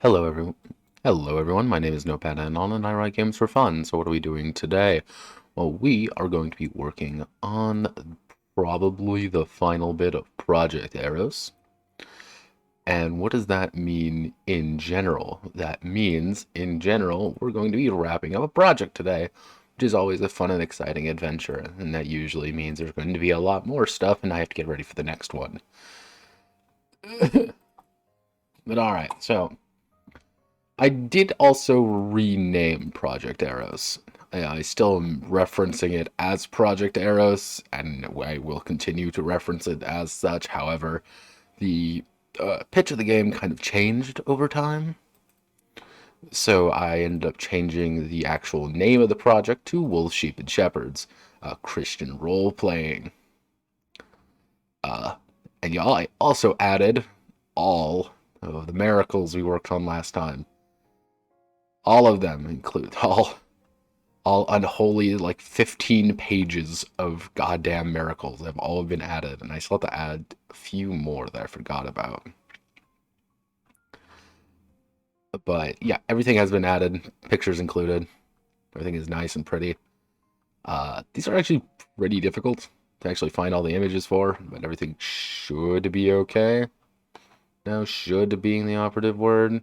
Hello everyone. Hello everyone. My name is Notepad Anon and I write games for fun. So what are we doing today? Well, we are going to be working on probably the final bit of Project Eros. And what does that mean in general? That means, in general, we're going to be wrapping up a project today, which is always a fun and exciting adventure. And that usually means there's going to be a lot more stuff and I have to get ready for the next one. But alright, so I did also rename Project Eros. I still am referencing it as Project Eros, and I will continue to reference it as such. However, the pitch of the game kind of changed over time, so I ended up changing the actual name of the project to Wolves, Sheep, and Shepherds, Christian role playing. Uh, and y'all, I also added all of the miracles we worked on last time. All of them include all unholy, like 15 pages of goddamn miracles have all been added, and I still have to add a few more that I forgot about. But yeah, everything has been added, pictures included. Everything is nice and pretty. These are actually pretty difficult to actually find all the images for, but everything should be okay. Now, should being the operative word.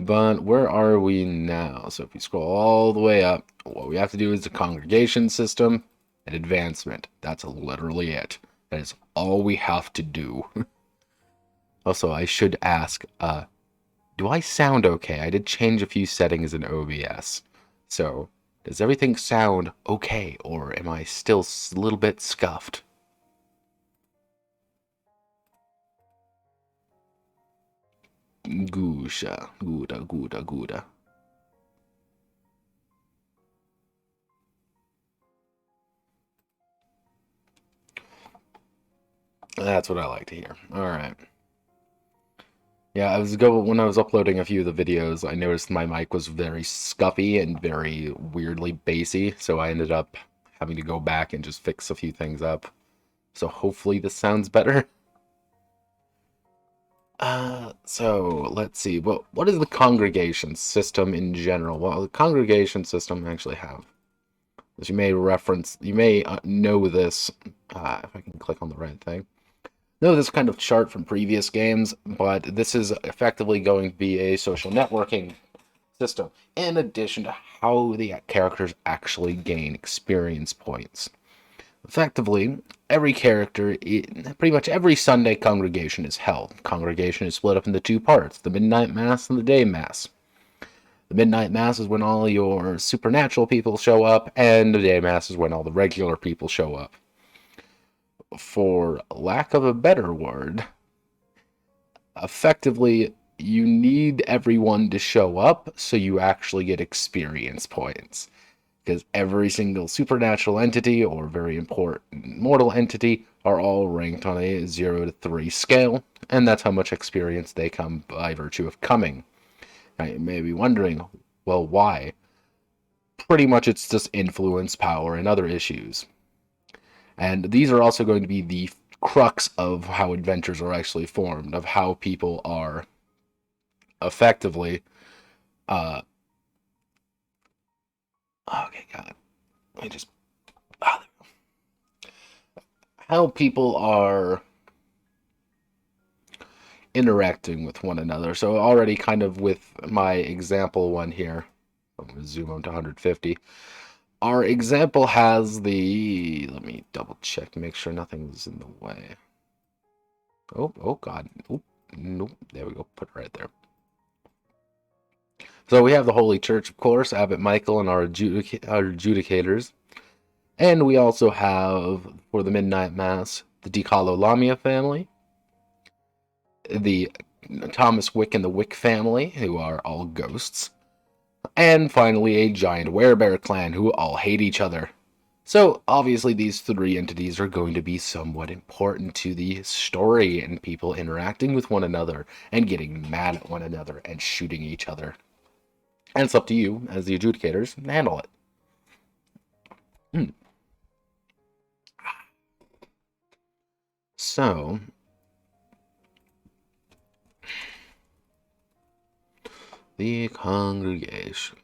But where are we now? So if we scroll all the way up, what we have to do is the congregation system and advancement. That's literally it. That is all we have to do. Also, I should ask, do I sound okay? I did change a few settings in OBS. So, does everything sound okay, or am I still a little bit scuffed? Gusha, Guda, Guda, Guda. That's what I like to hear. All right. Yeah, when I was uploading a few of the videos, I noticed my mic was very scuffy and very weirdly bassy, so I ended up having to go back and just fix a few things up. So hopefully this sounds better. So let's see. What is the congregation system in general? Well, the congregation system I actually have. As you may know this, if I can click on the right thing. Know this kind of chart from previous games, but this is effectively going to be a social networking system, in addition to how the characters actually gain experience points. Effectively, every character, pretty much every Sunday congregation is held. Congregation is split up into two parts, the Midnight Mass and the Day Mass. The Midnight Mass is when all your supernatural people show up, and the Day Mass is when all the regular people show up. For lack of a better word, effectively, you need everyone to show up so you actually get experience points. Because every single supernatural entity or very important mortal entity are all ranked on a 0 to 3 scale, and that's how much experience they come by virtue of coming. Now, you may be wondering, well, why? Pretty much it's just influence, power, and other issues. And these are also going to be the crux of how adventures are actually formed, of how people are effectively uh okay, god, let me just how people are interacting with one another. So already kind of with my example one here, I'm going to zoom on to 150. Our example has let me double check to make sure nothing's in the way. Oh god. Oop, nope. There we go. Put it right there. So we have the Holy Church, of course, Abbot Michael and our adjudicators. And we also have, for the Midnight Mass, the DiCarlo Lamia family, the Thomas Wick and the Wick family, who are all ghosts, and finally a giant werebear clan who all hate each other. So obviously these three entities are going to be somewhat important to the story and people interacting with one another and getting mad at one another and shooting each other. And it's up to you, as the adjudicators, to handle it. So, The congregation.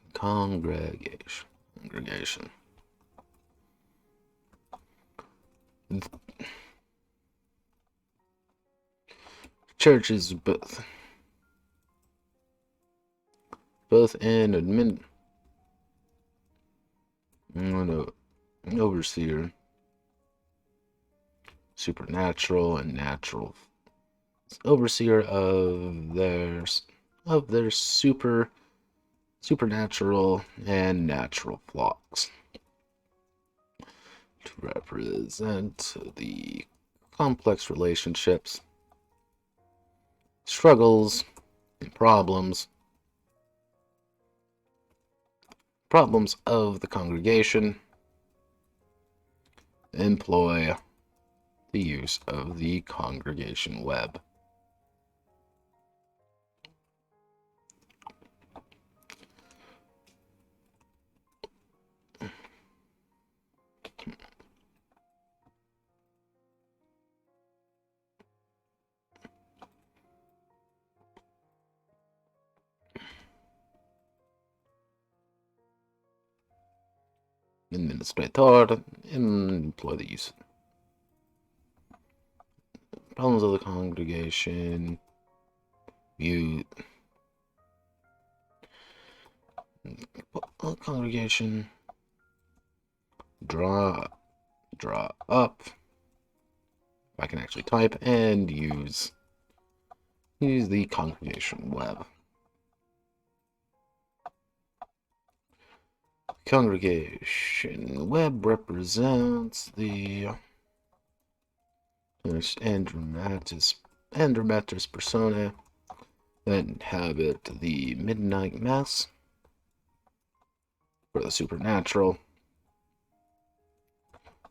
Church is both an an overseer, supernatural and natural, overseer of their supernatural and natural flocks, to represent the complex relationships, struggles, and problems of the congregation. Employ the use of the congregation web. Administrator, employ the use. Problems of the congregation. View. Congregation. Draw up. I can actually type and use the congregation web. Congregation web represents the Andromatus persona that inhabit the midnight mass for the supernatural,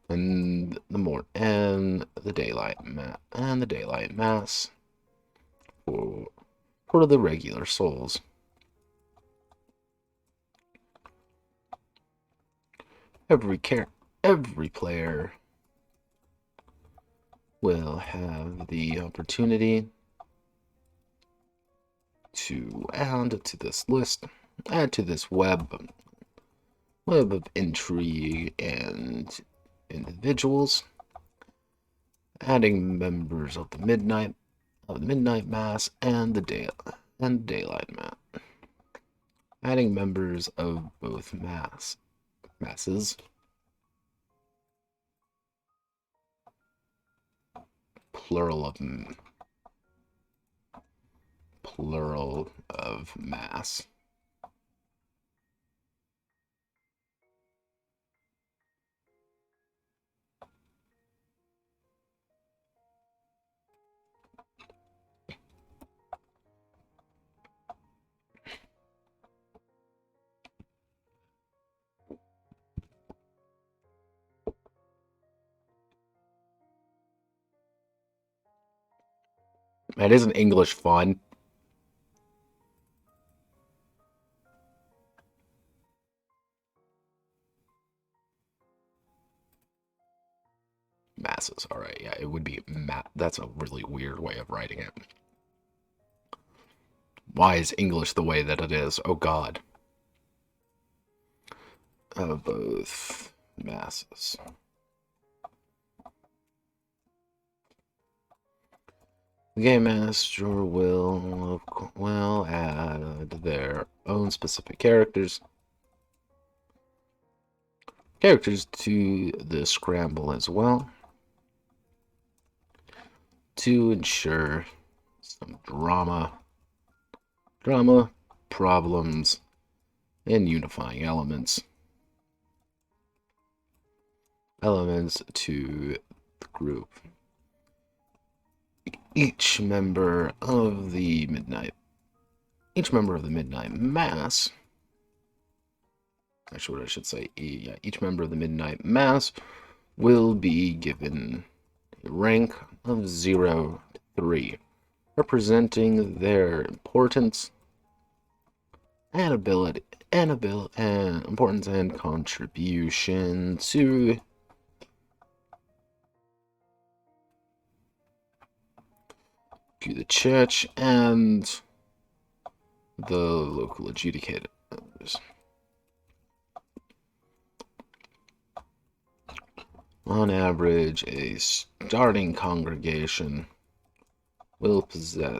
and the daylight mass for the regular souls. Every player will have the opportunity to add to this list, add to this web of intrigue and individuals, adding members of the midnight mass and the daylight mass, adding members of both masses, plural of mass. Man, isn't English fun? Masses, alright, yeah, it would be that's a really weird way of writing it. Why is English the way that it is? Oh god. Both masses. The game master will add their own specific characters to the scramble as well, to ensure some drama, problems, and unifying elements to the group. Each member of the midnight mass, actually what I should say, each member of the midnight mass will be given a rank of 0 to 3, representing their importance and importance and contribution to the church and the local adjudicators. On average, a starting congregation will possess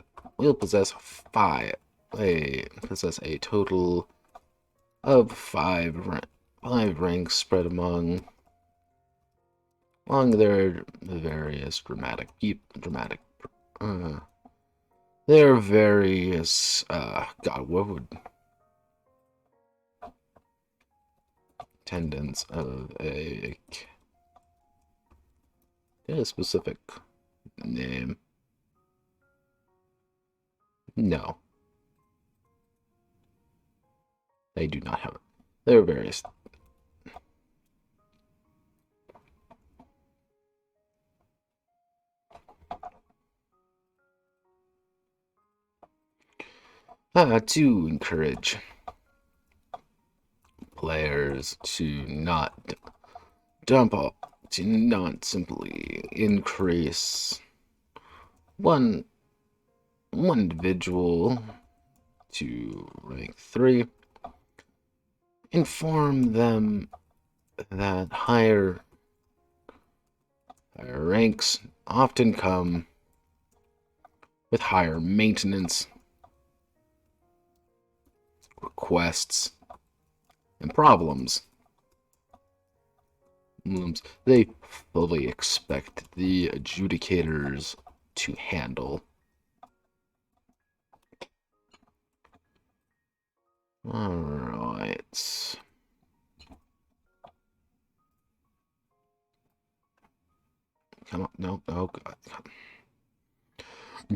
a total of five ranks spread among their various their various God, what would attendance of a specific name? No, they do not have it. There are various. To encourage players to not simply increase one individual to rank 3, inform them that higher ranks often come with higher maintenance requests and problems. They fully expect the adjudicators to handle. Alright. Come on, no, oh god.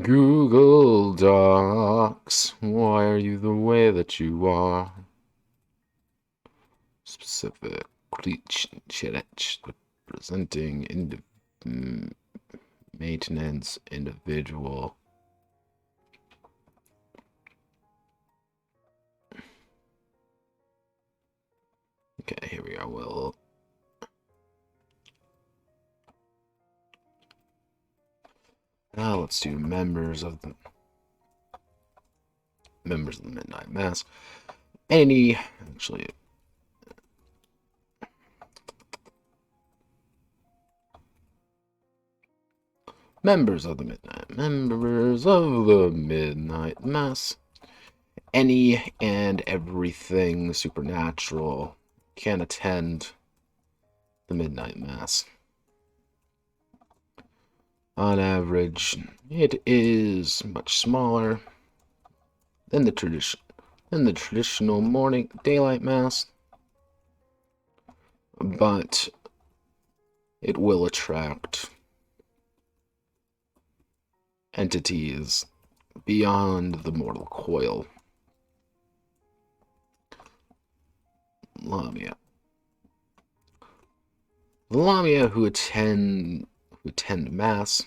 Google Docs, why are you the way that you are? Specific presenting maintenance individual. Okay, here we are. Well, now let's do members of the Midnight Mass. Members of the Midnight Mass. Any and everything supernatural can attend the Midnight Mass. On average, it is much smaller than the traditional morning daylight mass, but it will attract entities beyond the mortal coil. Lamia who attend mass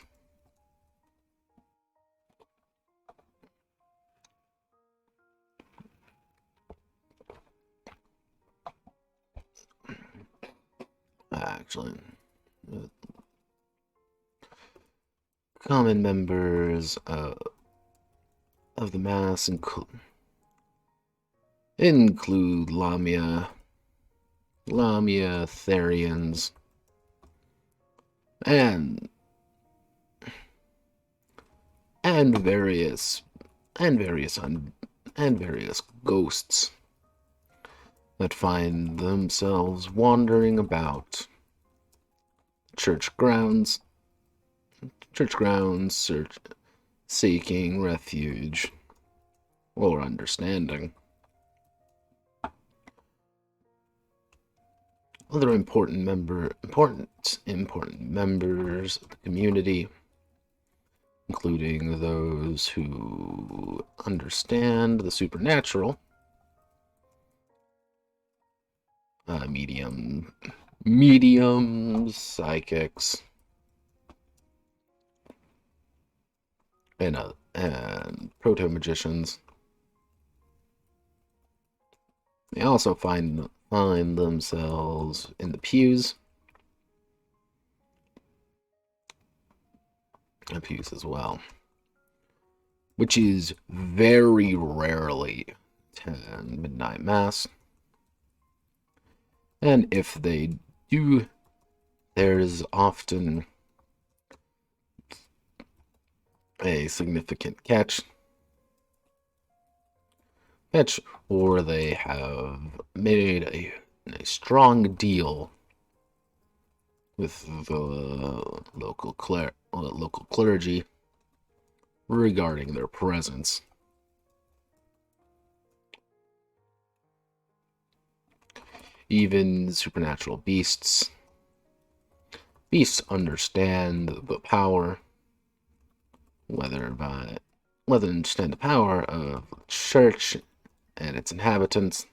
common members of the mass include Lamia Therians, and various ghosts that find themselves wandering about church grounds, seeking refuge or understanding. Other important members of the community, including those who understand the supernatural, mediums, psychics, and proto-magicians. They also find themselves in the pews. As well. which is very rarely 10 midnight mass. And if they do, there's often a significant catch, or they have made a strong deal with the local clergy regarding their presence. Even supernatural beasts understand the power, whether understand the power of the church and its inhabitants.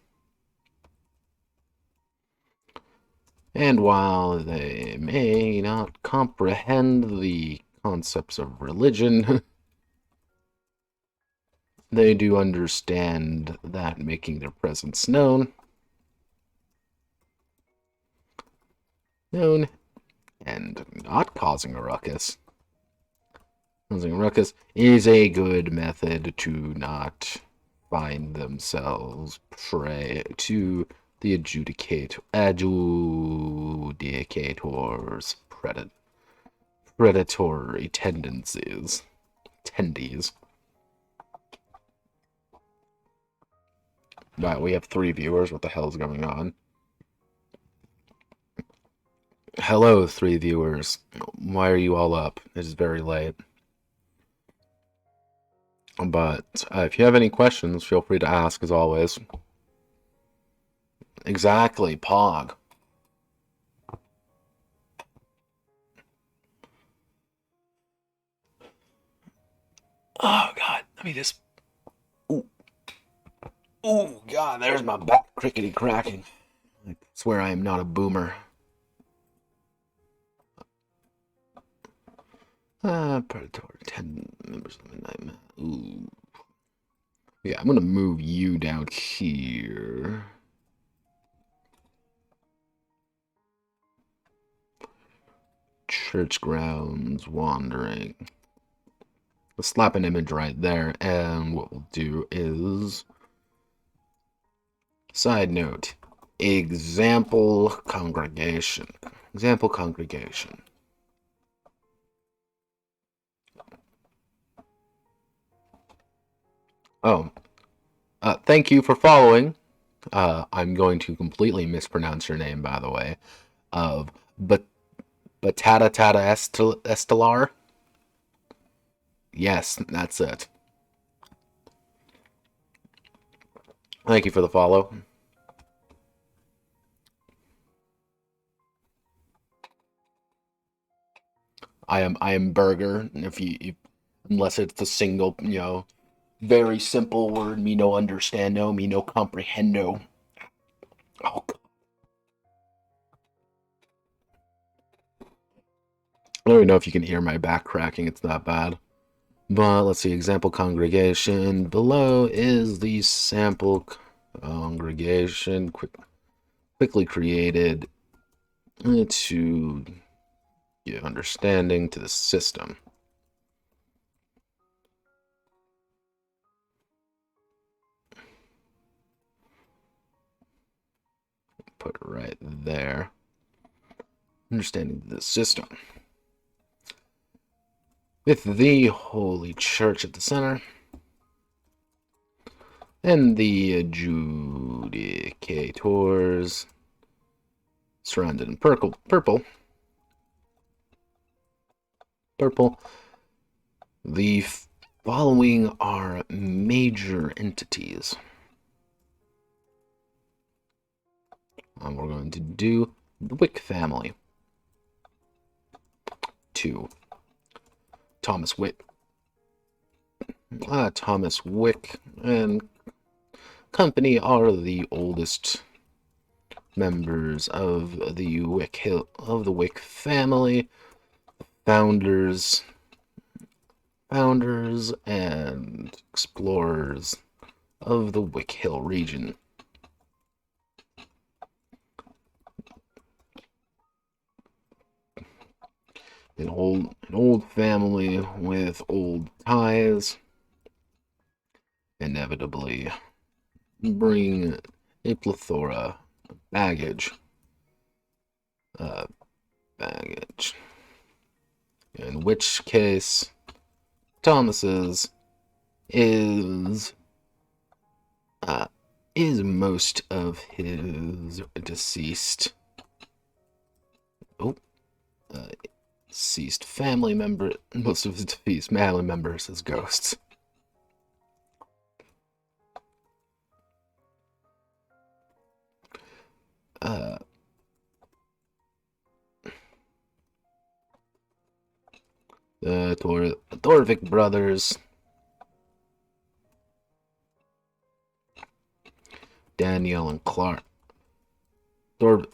And while they may not comprehend the concepts of religion, they do understand that making their presence known and not causing a ruckus. Causing a ruckus is a good method to not find themselves prey to the adjudicator's predatory tendencies. Right, we have 3 viewers. What the hell is going on? Hello, 3 viewers. Why are you all up? It is very late. But if you have any questions, feel free to ask, as always. Exactly, Pog. Oh, God. Let me just... Ooh. Oh, God, there's my back crickety cracking. I swear I am not a boomer. Predatory 10 members of the Midnight Man. Ooh. Yeah, I'm gonna move you down here. Church grounds, wandering. Let's slap an image right there, and what we'll do is... Side note. Example congregation. Example congregation. Oh, thank you for following. I'm going to completely mispronounce your name, by the way. Batata Tata Estelar? Yes, that's it. Thank you for the follow. I am burger. Unless it's a single, very simple word, me no understando, me no comprehendo. Oh, God. I don't even know if you can hear my back cracking. It's not bad. But let's see, example congregation. Below is the sample congregation quickly created to give understanding to the system. Put it right there. Understanding the system. With the Holy Church at the center. And the adjudicators surrounded in purple. The following are major entities. And we're going to do the Wick family. 2. Thomas Wick. Thomas Wick and company are the oldest members of the Wick family, founders and explorers of the Wick Hill region. An old family with old ties, inevitably bring a plethora of baggage. Baggage. In which case, Thomas's is most of his deceased deceased family member, most of his deceased family members as ghosts. The Thorvik brothers, Daniel and Clark, Thorvikson,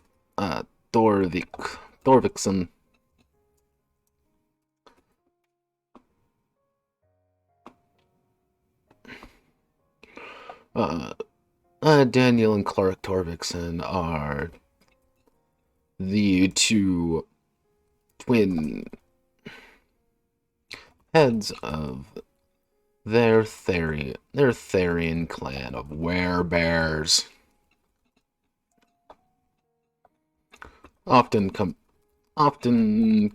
Daniel and Clark Thorvikson are the two twin heads of their Therian clan of werebears. Often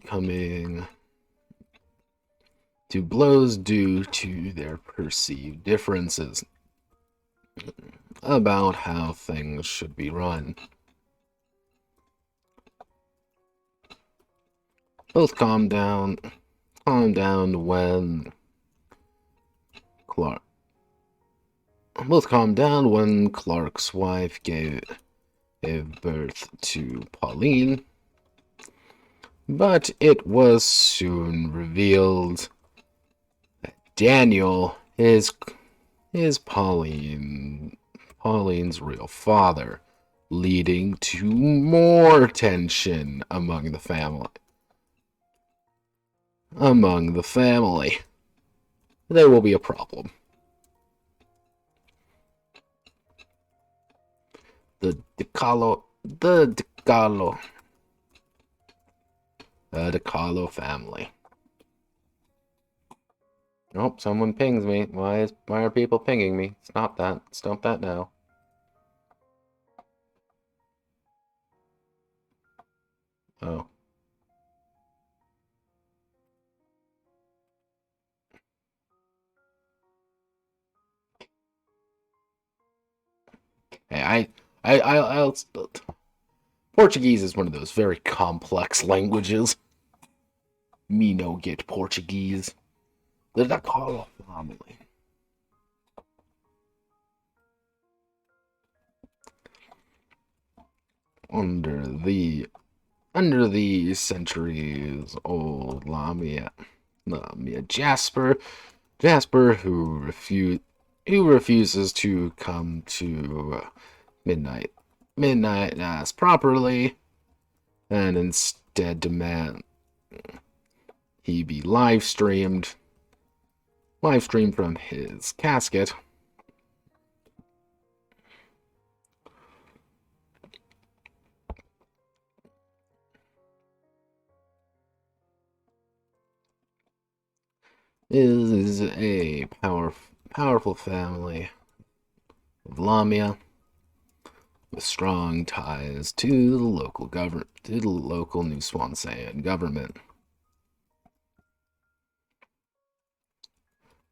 coming to blows due to their perceived differences about how things should be run. Both calmed down when Clark's wife gave birth to Pauline, but it was soon revealed that Daniel is Pauline's real father, leading to more tension among the family. There will be a problem. The DeCarlo family. Oh, someone pings me. Why are people pinging me? Stop that. Stop that now. Oh. Hey, I'll Portuguese is one of those very complex languages. Me no get Portuguese. The DeCarlo family. Under the centuries old Lamia Jasper, who refuses to come to midnight mass properly, and instead demand he be live streamed from his casket. Is a powerful family of Lamia with strong ties to the local New Swansea government.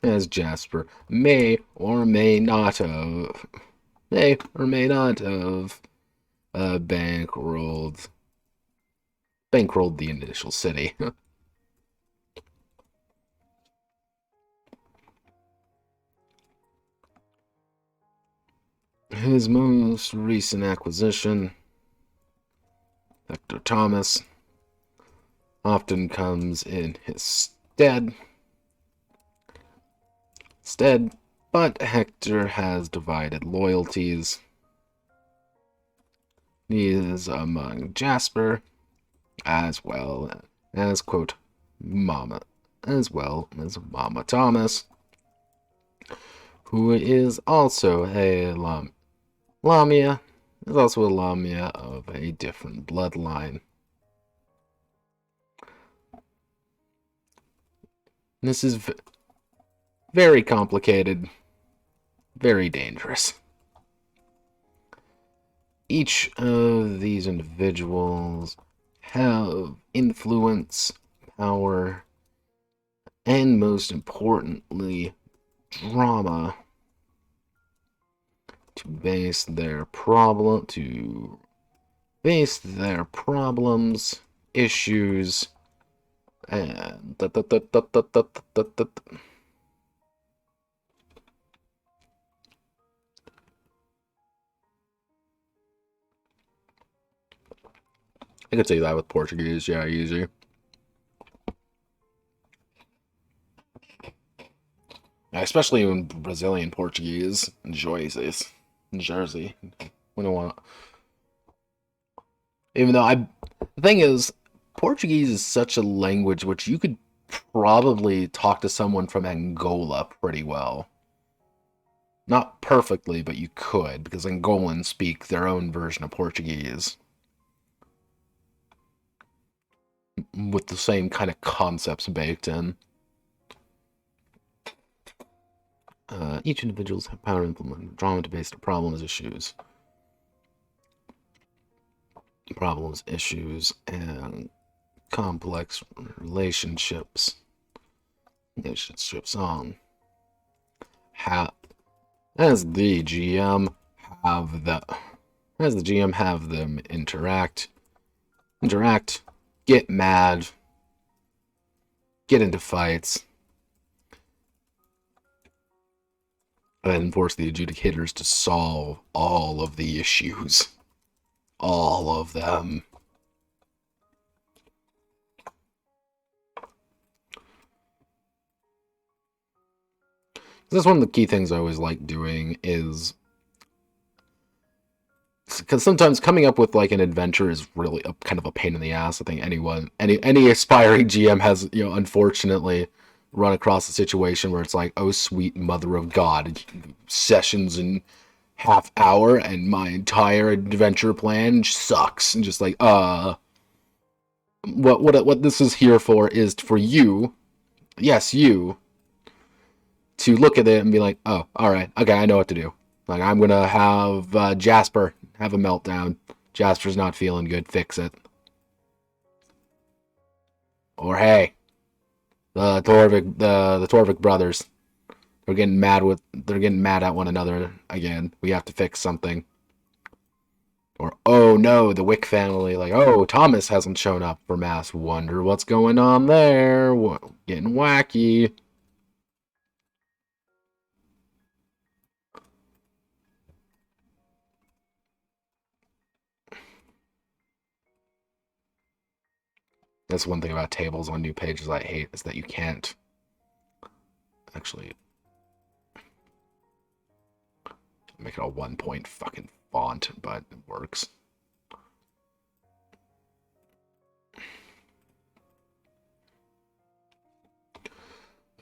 As Jasper may or may not have bankrolled the initial city. His most recent acquisition, Hector Thomas, often comes in his stead, but Hector has divided loyalties. He is among Jasper, as well as, quote, Mama Thomas, who is also a Lamia, of a different bloodline. This is very complicated. very dangerous. Each of these individuals have influence, power, and most importantly, drama to base their problems, issues, and I could say that with Portuguese, yeah, easy. Especially in Brazilian Portuguese, Jersey. We don't want. Even though the thing is, Portuguese is such a language which you could probably talk to someone from Angola pretty well. Not perfectly, but you could, because Angolans speak their own version of Portuguese. With the same kind of concepts baked in. Each individual's power to implement drama to base their problems, issues, and complex relationships on. As the GM have them interact, get mad, get into fights, and force the adjudicators to solve all of the issues. All of them. That's one of the key things I always like doing is because sometimes coming up with like an adventure is really kind of a pain in the ass. I think any aspiring GM has, unfortunately run across a situation where it's like, oh sweet mother of God, sessions in half hour and my entire adventure plan sucks, and just like what this is here for is for you, yes, you, to look at it and be like, oh, all right, okay, I know what to do. Like, I'm gonna have Jasper have a meltdown. Jasper's not feeling good. Fix it. Or hey, the Torvik brothers, they're getting mad at one another again. We have to fix something. Or oh no, the Wick family, like, oh, Thomas hasn't shown up for mass. Wonder what's going on there. Getting wacky. That's one thing about tables on new pages I hate, is that you can't actually make it a 1-point fucking font, but it works.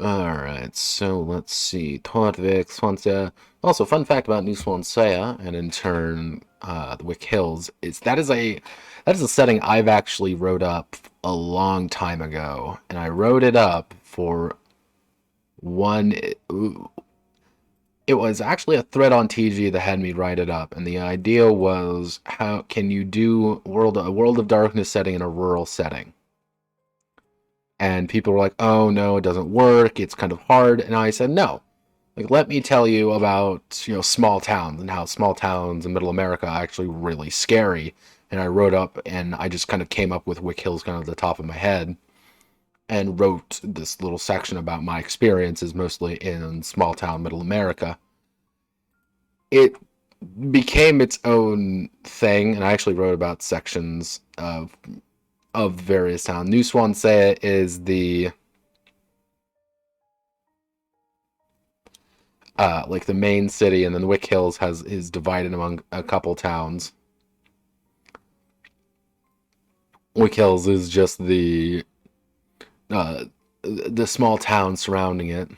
Alright, so let's see. Torvik, Swansea. Also, fun fact about New Swansea, and in turn, the Wick Hills, is that is a setting I've actually wrote up a long time ago, and I wrote it up for one. It was actually a thread on TG that had me write it up, and the idea was, how can you do a World of Darkness setting in a rural setting? And people were like, oh no, it doesn't work, it's kind of hard. And I said, no, like, let me tell you about, small towns, and how small towns in middle America are actually really scary. And I wrote up, and I just kind of came up with Wick Hills kind of at the top of my head, and wrote this little section about my experiences mostly in small town middle America. It became its own thing, and I actually wrote about sections of various towns. New Swansea is the like the main city, and then Wick Hills is divided among a couple towns. Wick Hills is just the small town surrounding it.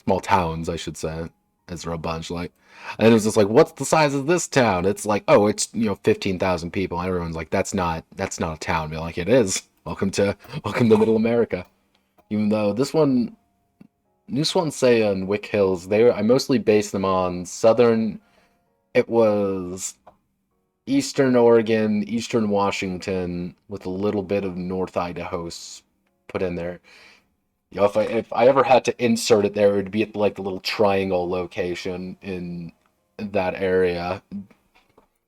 Small towns, I should say, as there are a bunch. Like, and it was just like, what's the size of this town? It's like, oh, it's 15,000 people. And everyone's like, that's not a town. Be like, it is. Welcome to Middle America. Even though this one, New Swansea and Wick Hills, I mostly based them on southern. It was Eastern Oregon, Eastern Washington, with a little bit of North Idaho put in there. You know, if I ever had to insert it there, it would be at like the little triangle location in that area.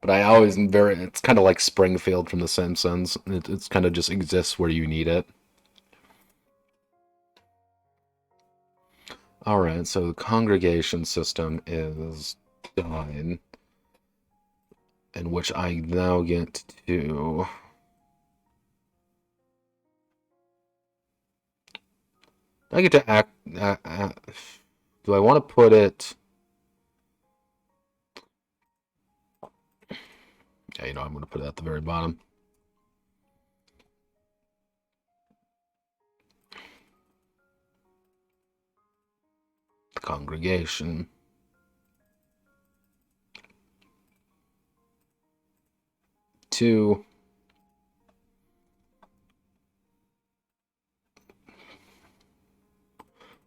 But I always am very. It's kind of like Springfield from The Simpsons. It's kind of just exists where you need it. All right, so the congregation system is done, in which I now get to. I get to act. Do I want to put it? Yeah, I'm going to put it at the very bottom. The congregation. Two.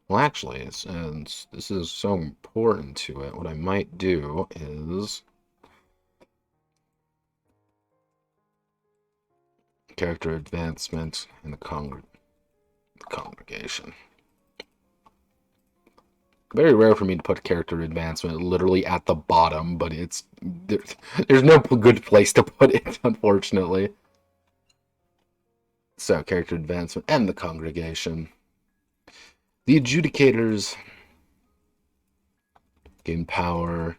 Well, actually, since this is so important to it, what I might do is character advancement in the congregation. Very rare for me to put character advancement literally at the bottom, but there's no good place to put it, unfortunately. So, character advancement and the congregation. The adjudicators gain power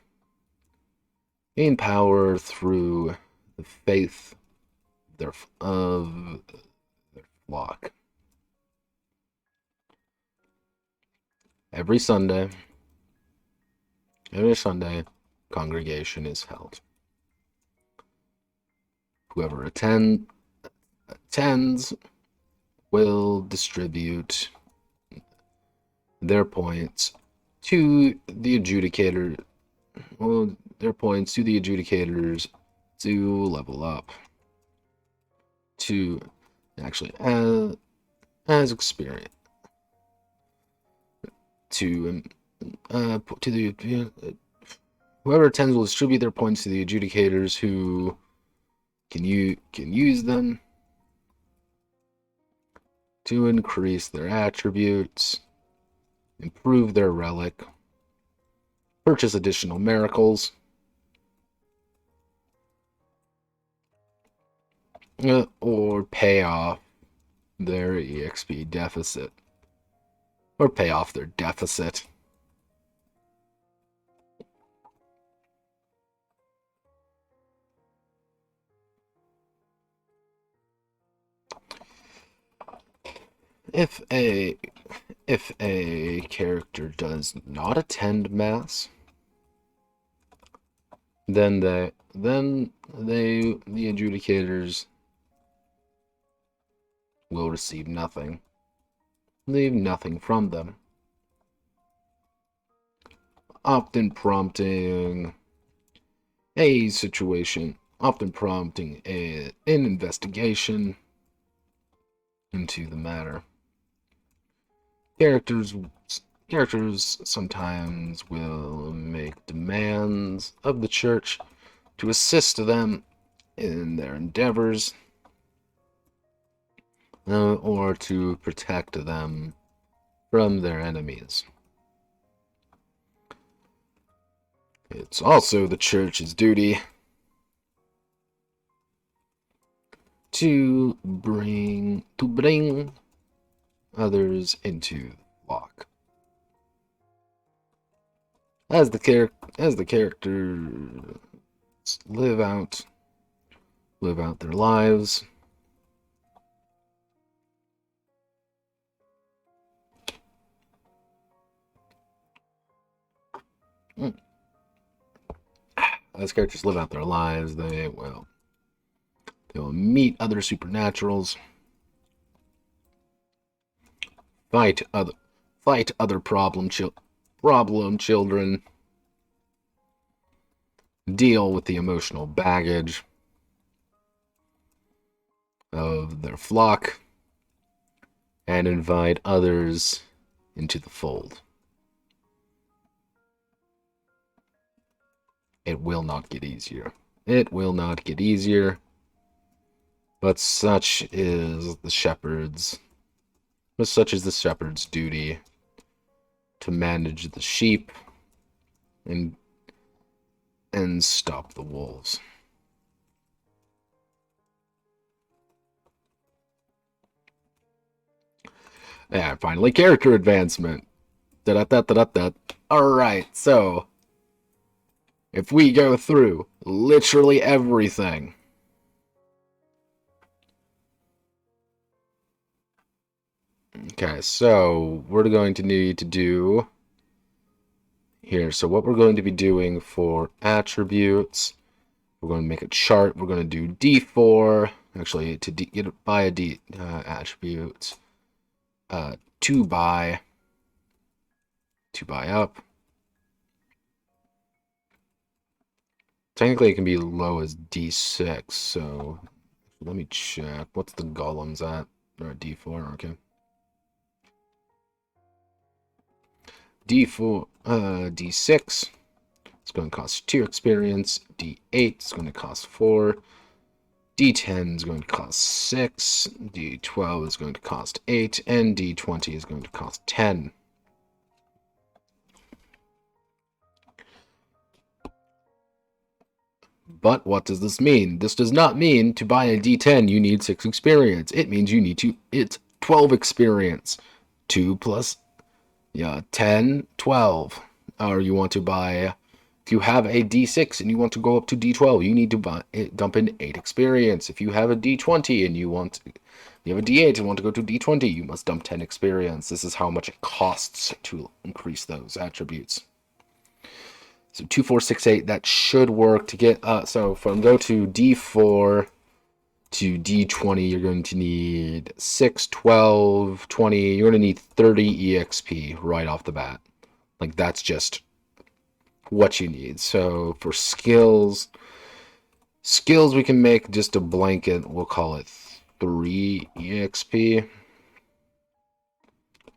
through the faith of their flock. Every Sunday, congregation is held. Whoever attends will distribute their points to the adjudicator. Well, their points to the adjudicators to level up. To actually as experience. To the whoever attends will distribute their points to the adjudicators who can use them to increase their attributes, improve their relic, purchase additional miracles, or pay off their EXP deficit. Or pay off their deficit. If a character does not attend mass, then the adjudicators will receive nothing. Leave nothing from them. Often prompting a situation, often prompting an investigation into the matter. Characters sometimes will make demands of the church to assist them in their endeavors, or to protect them from their enemies. It's also the church's duty to bring others into the flock. As the characters live out their lives, they will meet other supernaturals, fight other problem children, deal with the emotional baggage of their flock, and invite others into the fold. It will not get easier. It will not get easier. But such is the shepherd's duty to manage the sheep and stop the wolves. And finally, character advancement. Da-da-da-da-da-da. Alright, so if we go through literally everything, okay, so we're going to need to do here. So what we're going to be doing for attributes, we're going to make a chart. We're going to do D4. Actually, to get by a D attributes, 2 by up. Technically, it can be low as D6. So let me check. What's the golems at? Or D4. Okay. D4, D6. It's going to cost 2 experience. D8 is going to cost 4. D10 is going to cost 6. D12 is going to cost 8. And D20 is going to cost 10. But what does this mean? This does not mean to buy a D10 you need 6 experience. It means you need it's 12 experience. 2 plus 10, 12. Or you want to buy, if you have a D6 and you want to go up to D12, you need to dump in 8 experience. If you have a D20 and you have a D8 and want to go to D20, you must dump 10 experience. This is how much it costs to increase those attributes. So 2, 4, 6, 8, that should work to get, so from go to D4 to D20, you're going to need 6, 12, 20, you're going to need 30 EXP right off the bat. Like, that's just what you need. So for skills we can make just a blanket, we'll call it 3 EXP.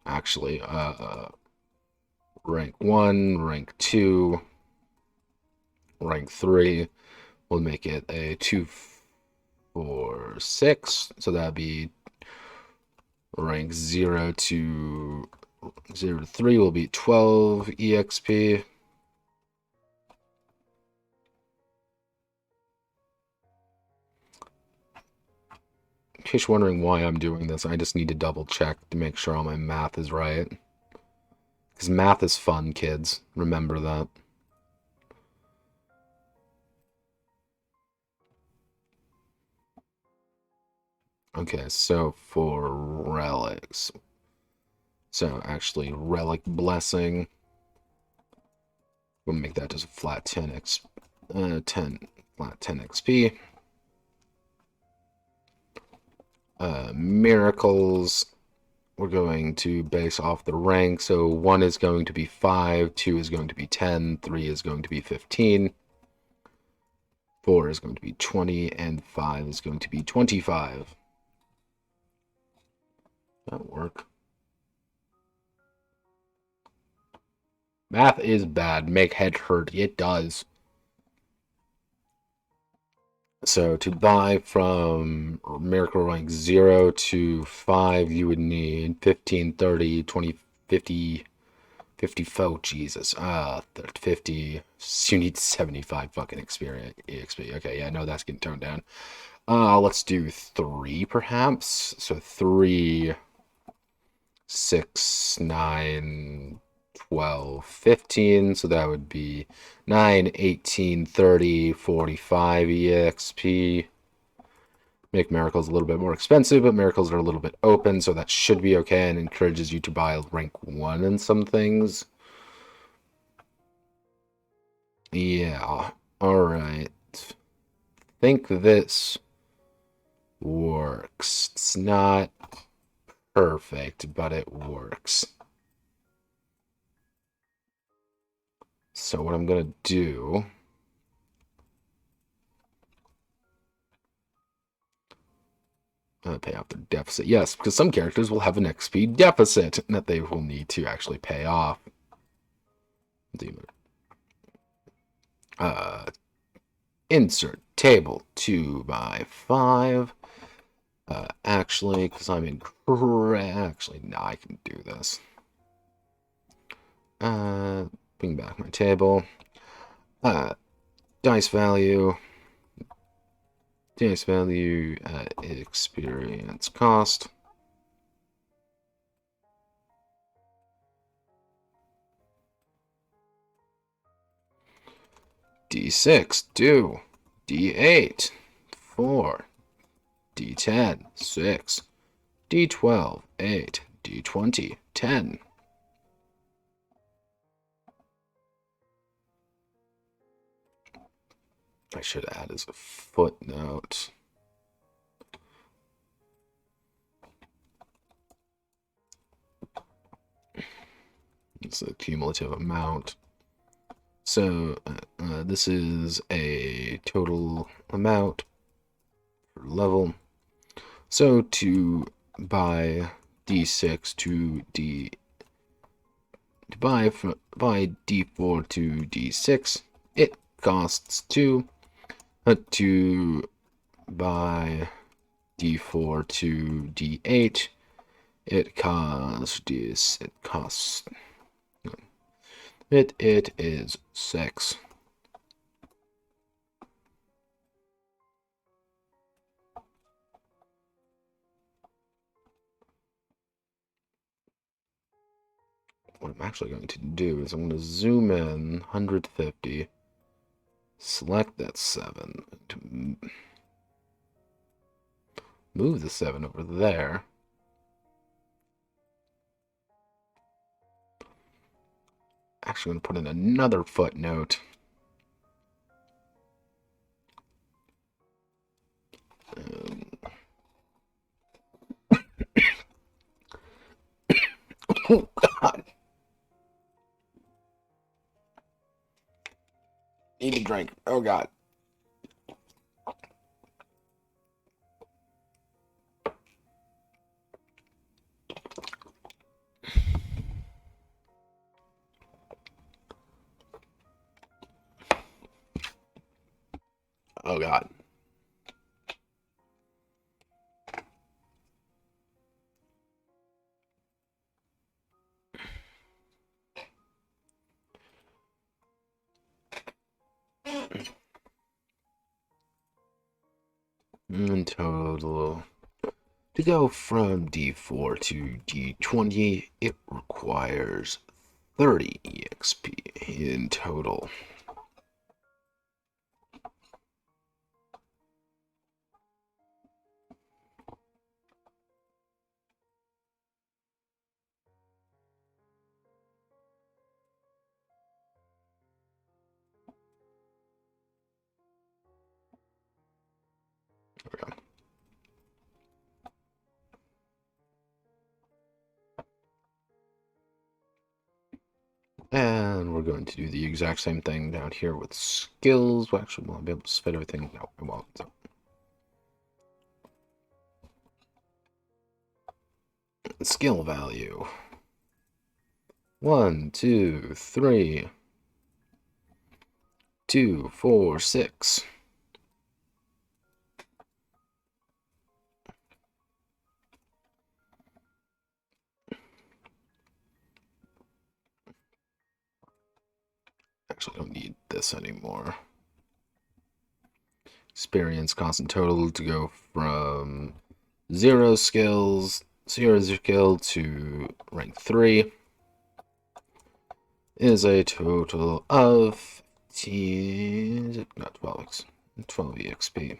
Actually, rank 1, rank 2, rank 3, we'll make it a 2, 4, 6, so that'd be rank 0 to 3 will be 12 EXP. In case you're wondering why I'm doing this, I just need to double check to make sure all my math is right. Because math is fun, kids. Remember that. Okay, so for relics. So actually, relic blessing. We'll make that just a flat 10 XP. Miracles, we're going to base off the rank. So 1 is going to be 5, 2 is going to be 10, 3 is going to be 15, 4 is going to be 20, and 5 is going to be 25. That'll work. Math is bad. Make head hurt. It does. So to buy from miracle rank 0 to 5, you would need 15, 30, 20, 50, 54. Jesus. 50. You need 75 fucking experience. EXP. Okay, yeah, no, that's getting toned down. Let's do 3 perhaps. So 3, 6, 9, 12, 15, so that would be 9, 18, 30, 45 EXP. Make miracles a little bit more expensive, but miracles are a little bit open, so that should be okay and encourages you to buy rank 1 in some things. Yeah, alright. Think this works. It's not perfect, but it works. So what I'm going to do Pay off their deficit. Yes, because some characters will have an XP deficit that they will need to actually pay off. Insert table 2 by 5. Actually, because I'm incorrect. Actually, no, I can do this. Bring back my table. Dice value. Dice value at experience cost. D6, 2. D8, 4. D10, 6. D12, 8. D20, 10. I should add as a footnote. It's a cumulative amount. So this is a total amount per level. So to buy D6 to buy D4 to D6, it costs 2. To buy D4 to D8, it is 6. What I'm actually going to do is I'm going to zoom in 150, select that 7, to move the 7 over there. Actually, I'm going to put in another footnote. Oh, God. Need a drink. Oh, God. Oh, God. In total, to go from D4 to D20, it requires 30 EXP in total. There we go. And we're going to do the exact same thing down here with skills. Well, actually, we'll be able to fit everything. No, we won't. So. Skill value. 1, 2, 3, 2, 4, 6. Actually, I don't need this anymore. Experience constant total to go from 0 skill to rank 3 is a total of 12 EXP.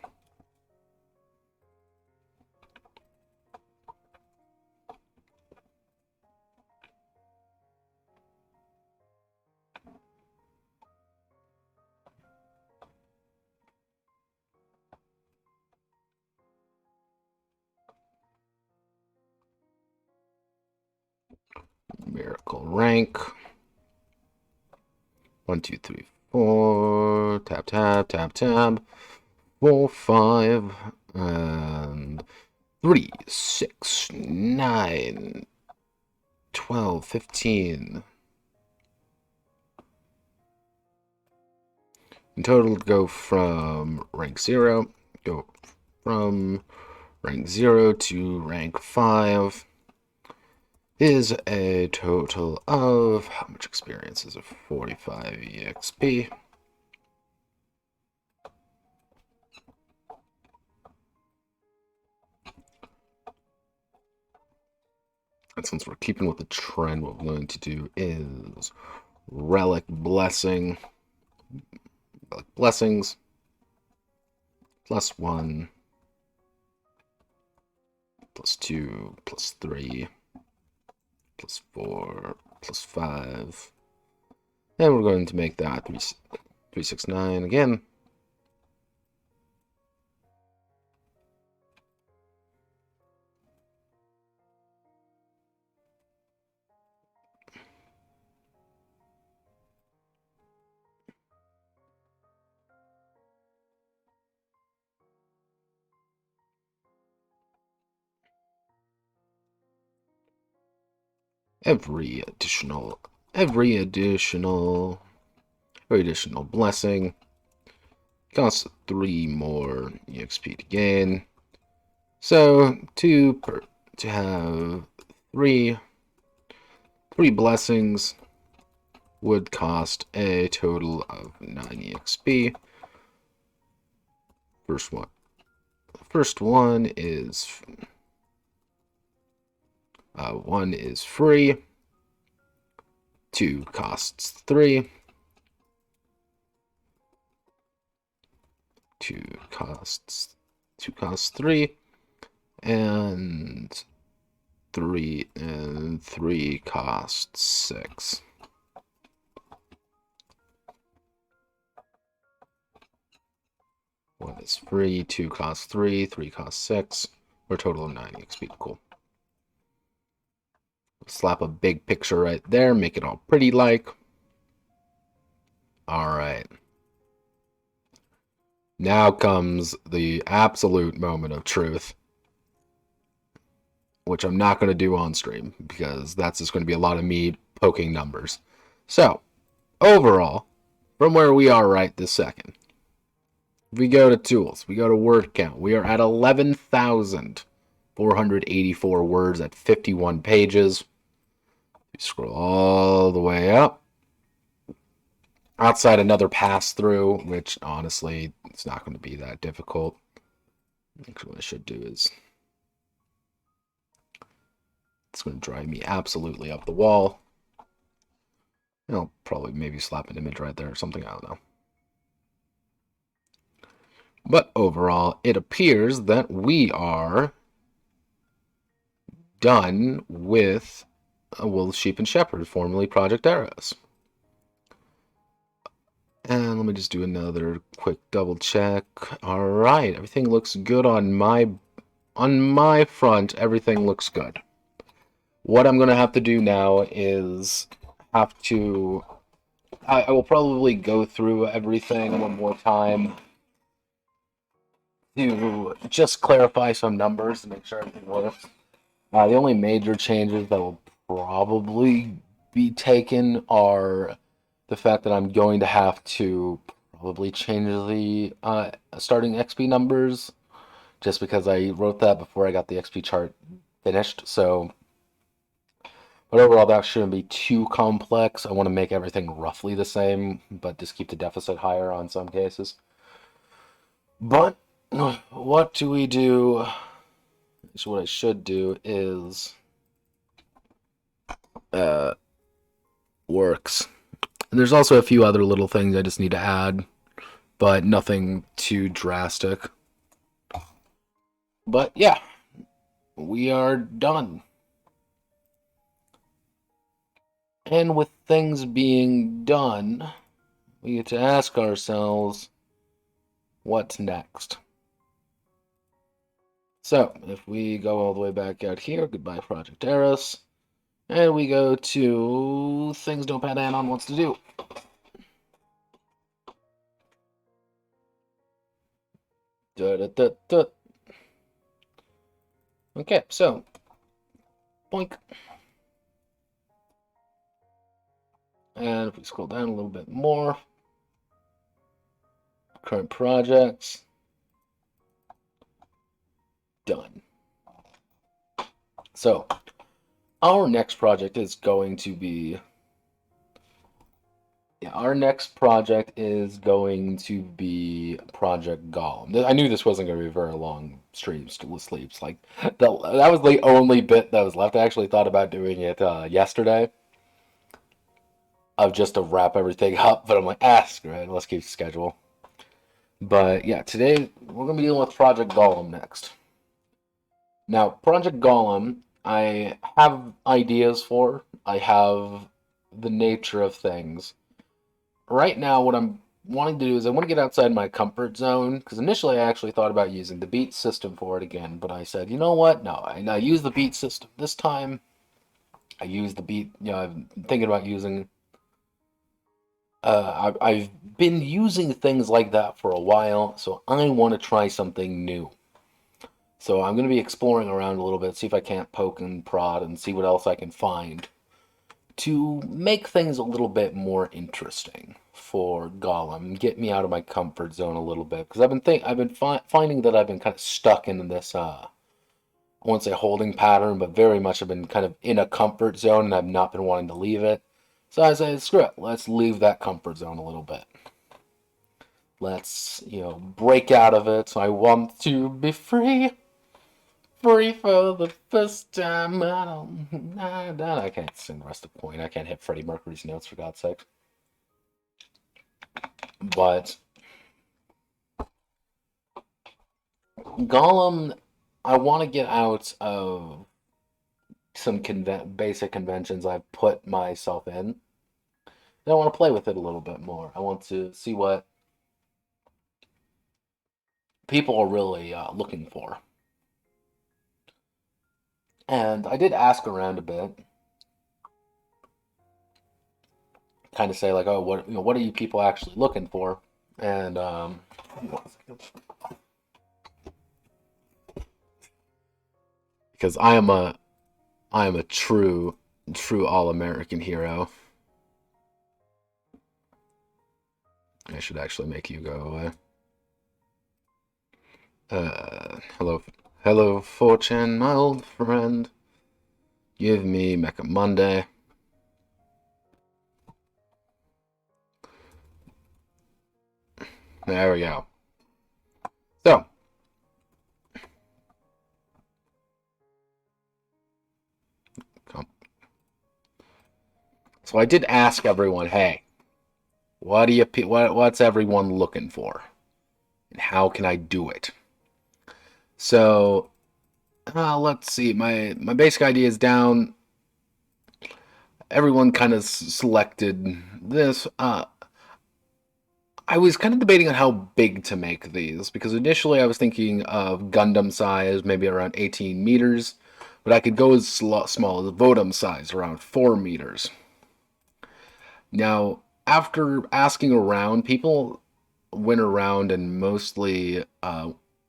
Miracle rank. 1, 2, 3, 4. Tab. 4, 5. And 3, 6, 9, 12, 15. In total, go from rank 0, go from rank 0 to rank 5 is a total of, how much experience is it? 45 EXP. And since we're keeping with the trend, what we're going to do is relic blessing. Relic blessings. +1. +2. +3. +4. +5. And we're going to make that 369 again. Every additional blessing costs 3 more EXP to gain. So to have three blessings would cost a total of 9 EXP. First one is 1 is free. 2 costs 3. 2 costs 3, and 3 costs 6. One is free, 2 costs 3, 3 costs 6, for a total of 9 EXP. Cool. Slap a big picture right there, make it all pretty like. Alright. Now comes the absolute moment of truth, which I'm not going to do on stream, because that's just going to be a lot of me poking numbers. So, overall, from where we are right this second, we go to tools, we go to word count, we are at 11,484 words at 51 pages. We scroll all the way up. Outside another pass through, which honestly, it's not going to be that difficult. Actually, what I should do is, it's going to drive me absolutely up the wall. I'll probably maybe slap an image right there or something, I don't know. But overall, it appears that we are done with Wolves, Sheep, and Shepherd, formerly Project Eros. And let me just do another quick double check. All right, everything looks good on my front. Everything looks good. What I'm gonna have to do now is I will probably go through everything one more time to just clarify some numbers to make sure everything works. The only major changes that will probably be taken are the fact that I'm going to have to probably change the starting XP numbers, just because I wrote that before I got the XP chart finished. So, but overall, that shouldn't be too complex. I want to make everything roughly the same, but just keep the deficit higher on some cases. But what do we do? So what I should do is works. And there's also a few other little things I just need to add, but nothing too drastic. But yeah, we are done. And with things being done, we get to ask ourselves, what's next? So, if we go all the way back out here, goodbye Project Eros, and we go to things Notepad Anon wants to do. Okay, so boink. And if we scroll down a little bit more, current projects, done. So our next project is going to be, our next project is going to be Project Golem. I knew this wasn't going to be a very long streams to sleeps. Like that was the only bit that was left. I actually thought about doing it yesterday, of just to wrap everything up, but I'm like, screw it, let's keep the schedule. But yeah, today we're gonna be dealing with Project Golem next. Now, Project Golem, I have ideas for. I have the nature of things. Right now, what I'm wanting to do is I want to get outside my comfort zone, because initially I actually thought about using the beat system for it again, but I said, you know what? No, I use the beat system this time. I use the beat. I'm thinking about using. I've been using things like that for a while, so I want to try something new. So I'm going to be exploring around a little bit, see if I can't poke and prod and see what else I can find to make things a little bit more interesting for Gollum, get me out of my comfort zone a little bit, because I've been finding that I've been kind of stuck in this I won't say holding pattern, but very much I've been kind of in a comfort zone and I've not been wanting to leave it. So I say, screw it, let's leave that comfort zone a little bit. Let's, break out of it. I want to be free. Free for the first time. I can't sing the rest of the point. I can't hit Freddie Mercury's notes, for God's sake. But Gollum, I want to get out of some basic conventions I've put myself in. And I want to play with it a little bit more. I want to see what people are really looking for. And I did ask around a bit, kind of say like, oh, what are you people actually looking for? And because I am a true all-American hero. I should actually make you go away. Hello, Fortune, my old friend. Give me Mecha Monday. There we go. So, I did ask everyone, hey, what's everyone looking for, and how can I do it? So, let's see. My basic idea is down. Everyone kind of selected this. I was kind of debating on how big to make these, because initially I was thinking of Gundam size, maybe around 18 meters, but I could go as small as Vodum size, around 4 meters. Now, after asking around, people went around and mostly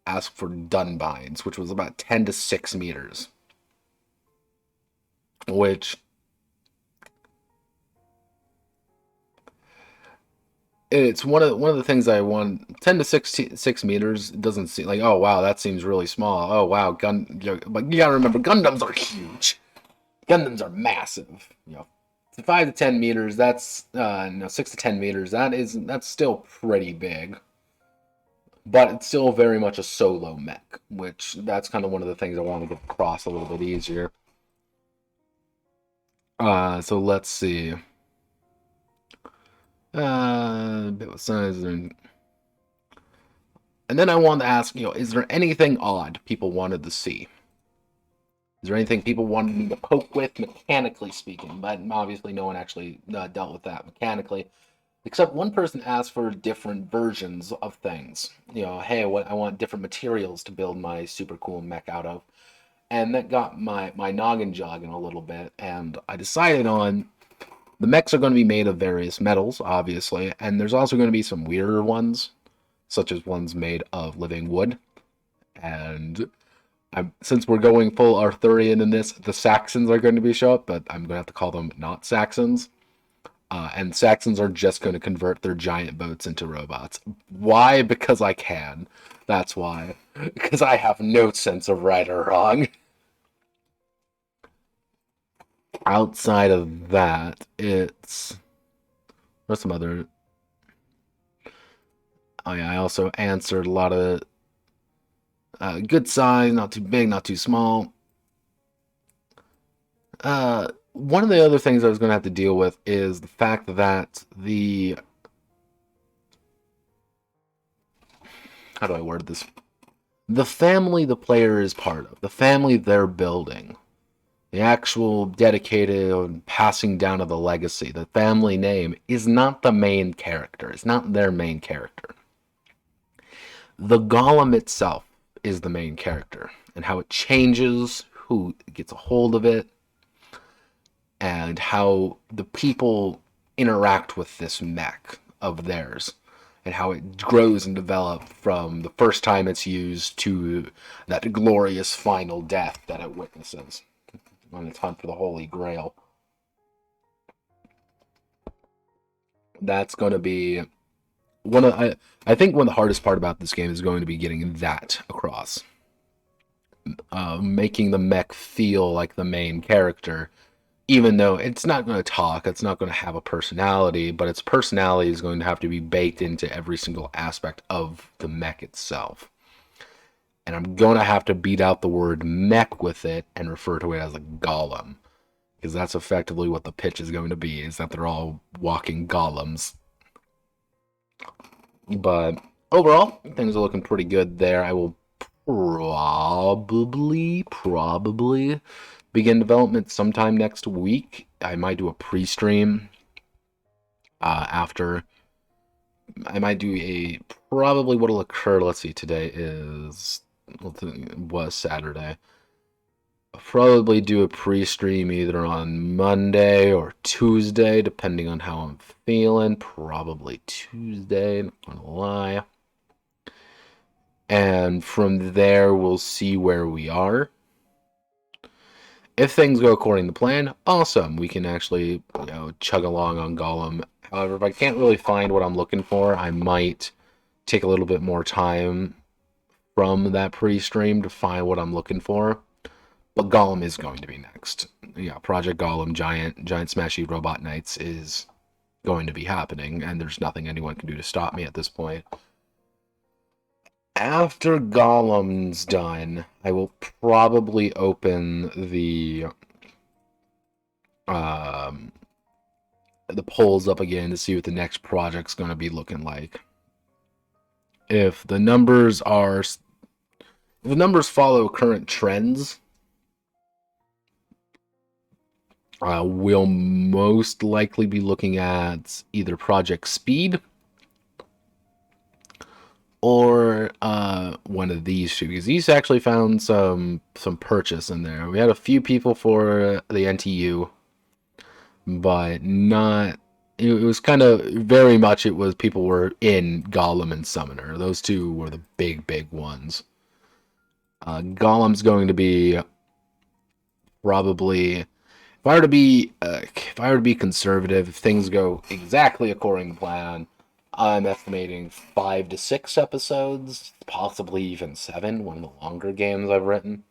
asked for Dunbines, which was about 10 to 6 meters, which it's one of the things I want. 10 to 6 meters doesn't seem like, oh wow, that seems really small. Oh wow, but you gotta remember, Gundams are huge. Gundams are massive. 5 to 10 meters. That's 6 to 10 meters. That's still pretty big. But it's still very much a solo mech, which that's kind of one of the things I want to get across a little bit easier. So let's see. Bit of size and then I wanted to ask, is there anything odd people wanted to see? Is there anything people wanted me to poke with, mechanically speaking? But obviously no one actually dealt with that mechanically. Except one person asked for different versions of things. Hey, I want different materials to build my super cool mech out of. And that got my noggin jogging a little bit. And I decided on the mechs are going to be made of various metals, obviously. And there's also going to be some weirder ones, such as ones made of living wood. And Since we're going full Arthurian in this, the Saxons are going to be show up, but I'm going to have to call them not Saxons. And Saxons are just going to convert their giant boats into robots. Why? Because I can. That's why. Because I have no sense of right or wrong. Outside of that, it's... What's some other... Oh yeah, I also answered a lot of good size, not too big, not too small. One of the other things I was going to have to deal with is the fact that the... How do I word this? The family the player is part of, the family they're building, the actual dedicated passing down of the legacy, the family name is not the main character. It's not their main character. The golem itself is the main character, and how it changes, who gets a hold of it, and how the people interact with this mech of theirs, and how it grows and develops from the first time it's used to that glorious final death that it witnesses on its hunt for the Holy Grail. That's going to be I think one of the hardest part about this game is going to be getting that across. Making the mech feel like the main character, even though it's not going to talk, it's not going to have a personality, but its personality is going to have to be baked into every single aspect of the mech itself. And I'm going to have to beat out the word mech with it and refer to it as a golem, because that's effectively what the pitch is going to be, is that they're all walking golems. But overall, things are looking pretty good there. I will probably begin development sometime next week. I might do a pre-stream after. I might do a probably what'll occur. Let's see, today was Saturday. I'll probably do a pre-stream either on Monday or Tuesday, depending on how I'm feeling. Probably Tuesday, not gonna lie. And from there, we'll see where we are. If things go according to plan, awesome. We can actually, chug along on Golem. However, if I can't really find what I'm looking for, I might take a little bit more time from that pre-stream to find what I'm looking for. But Golem is going to be next. Yeah, Project Golem, Giant Smashy Robot Knights is going to be happening, and there's nothing anyone can do to stop me at this point. After Golem's done, I will probably open the polls up again to see what the next project's going to be looking like. If the numbers follow current trends, we'll most likely be looking at either Project Speed or one of these two, because these actually found some purchase in there. We had a few people for the NTU, but not... It was kind of very much, it was people were in Golem and Summoner. Those two were the big ones. Golem's going to be probably... If I were to be conservative, if things go exactly according to plan, I'm estimating 5 to 6 episodes, possibly even 7, one of the longer games I've written.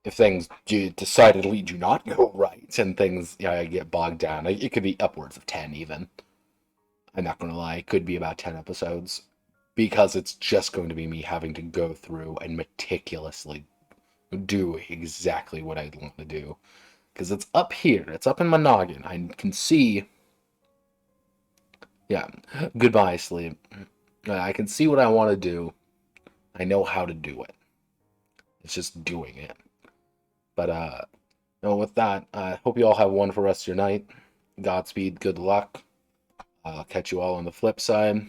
If things decidedly do not go right, and things get bogged down, it could be upwards of 10 even. I'm not going to lie, it could be about 10 episodes, because it's just going to be me having to go through and meticulously do exactly what I want to do. Because it's up here, it's up in my noggin. I can see... Yeah, goodbye, sleep. I can see what I want to do. I know how to do it. It's just doing it. But, with that, I hope you all have a wonderful rest of your night. Godspeed, good luck. I'll catch you all on the flip side.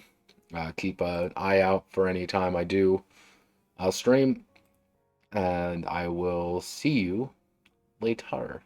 Keep an eye out for any time I do. I'll stream. And I will see you later.